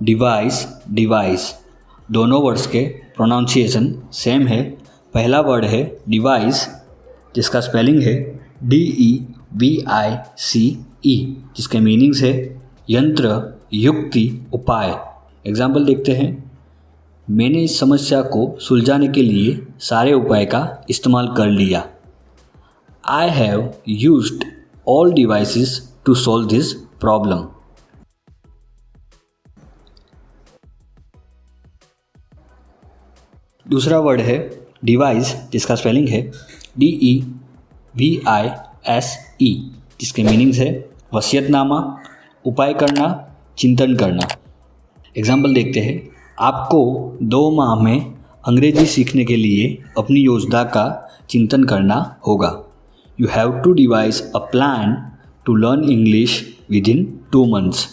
Device, device, दोनों words के pronunciation same है। पहला वर्ड है डिवाइस, जिसका स्पेलिंग है DEVICE, जिसके मीनिंग्स है यंत्र, युक्ति, उपाय। एग्जाम्पल देखते हैं। मैंने इस समस्या को सुलझाने के लिए सारे उपाय का इस्तेमाल कर लिया। I have used all devices to solve this problem. दूसरा वर्ड है डिवाइस, जिसका स्पेलिंग है DEVISE, जिसके मीनिंग्स है वसीयतनामा, उपाय करना, चिंतन करना। एग्जाम्पल देखते हैं। आपको 2 माह में अंग्रेजी सीखने के लिए अपनी योजना का चिंतन करना होगा। You have to devise a plan to learn English within 2 months।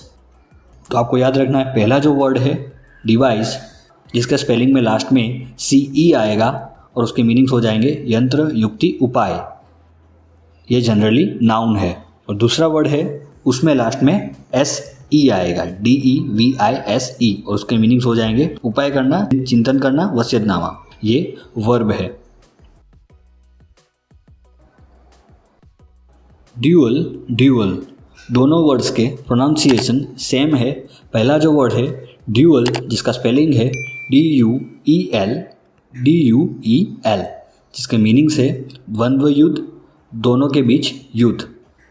तो आपको याद रखना है, पहला जो वर्ड है डिवाइस, जिसका स्पेलिंग में लास्ट में CE आएगा और उसके मीनिंग्स हो जाएंगे यंत्र, युक्ति, उपाय। ये जनरली नाउन है। और दूसरा वर्ड है, उसमें लास्ट में SE आएगा, DEVISE, और उसके मीनिंग्स हो जाएंगे उपाय करना, चिंतन करना, वसीयतनामा। ये वर्ब है। ड्यूअल, ड्यूअल, दोनों वर्ड्स के प्रोनाउंसिएशन सेम है। पहला जो वर्ड है ड्यूअल, जिसका स्पेलिंग है DUEL, जिसके मीनिंग्स है द्वंद्व युद्ध, दोनों के बीच युद्ध।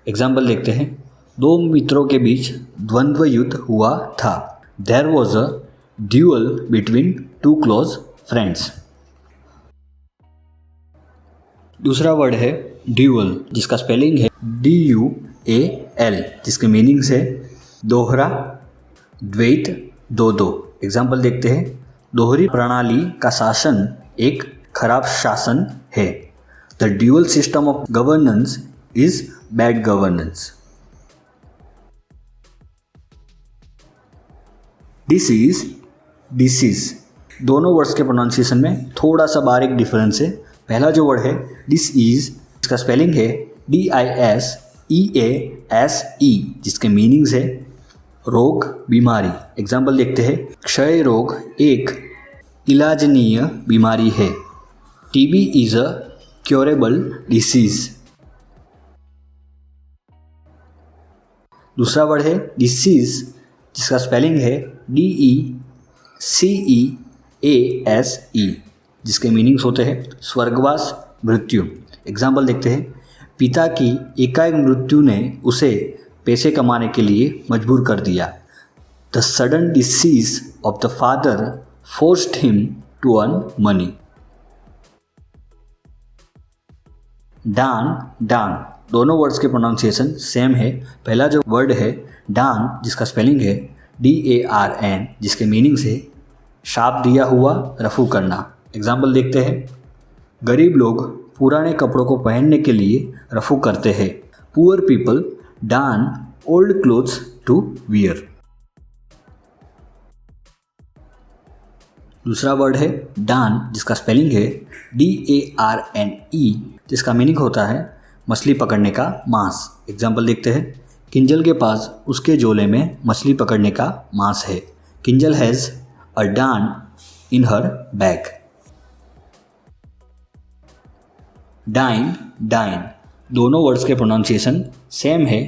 एग्जाम्पल देखते हैं। 2 मित्रों के बीच द्वंद्व युद्ध हुआ था। There was a dual between 2 close friends. दूसरा वर्ड है ड्यूअल, जिसका स्पेलिंग है DUAL, जिसके मीनिंग्स है दोहरा, द्वैत, दो। एग्जाम्पल देखते हैं। दोहरी प्रणाली का शासन एक खराब शासन है। The dual system of governance is bad governance. Disease, दोनों वर्ड्स के प्रोनाउंसिएशन में थोड़ा सा बारीक डिफरेंस है। पहला जो वर्ड है डिसीज, इसका स्पेलिंग है DISEASE, जिसके मीनिंग्स है रोग, बीमारी। एग्जाम्पल देखते हैं। क्षय रोग एक इलाजनीय बीमारी है। TB is a curable disease. दूसरा वर्ड है डिसीज, जिसका स्पेलिंग है DECEASE, जिसके मीनिंग्स होते हैं स्वर्गवास, मृत्यु। एग्जाम्पल देखते हैं। पिता की एकाएक मृत्यु ने उसे पैसे कमाने के लिए मजबूर कर दिया। The sudden disease of the father forced him to earn money. डान, दोनों वर्ड्स के प्रोनाउंसिएशन सेम है। पहला जो वर्ड है डान, जिसका स्पेलिंग है DARN, जिसके मीनिंग्स है शाप दिया हुआ, रफू करना। एग्जाम्पल देखते हैं। गरीब लोग पुराने कपड़ों को पहनने के लिए रफू करते हैं। Poor people don old clothes to wear. दूसरा वर्ड है डान, जिसका स्पेलिंग है DARNE, जिसका मीनिंग होता है मछली पकड़ने का मांस। एग्जाम्पल देखते हैं। किंजल के पास उसके झोले में मछली पकड़ने का मांस है। Kinjal has a don in her bag. Dine, दोनों वर्ड्स के प्रोनाउंसिएशन सेम है।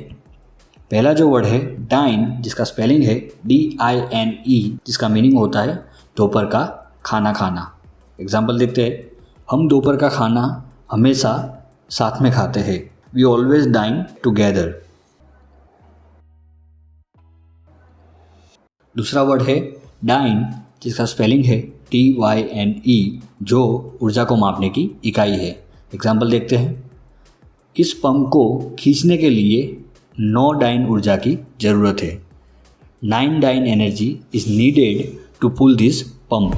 पहला जो वर्ड है डाइन, जिसका स्पेलिंग है DINE, जिसका मीनिंग होता है दोपहर का खाना खाना। एग्जाम्पल देखते हैं। हम दोपहर का खाना हमेशा साथ में खाते हैं। We always dine together. दूसरा वर्ड है डाइन, जिसका स्पेलिंग है TYNE, जो ऊर्जा को मापने की इकाई है। एग्जाम्पल देखते हैं। इस पंप को खींचने के लिए 9 डाइन ऊर्जा की ज़रूरत है। 9 dyne energy is needed to pull this pump.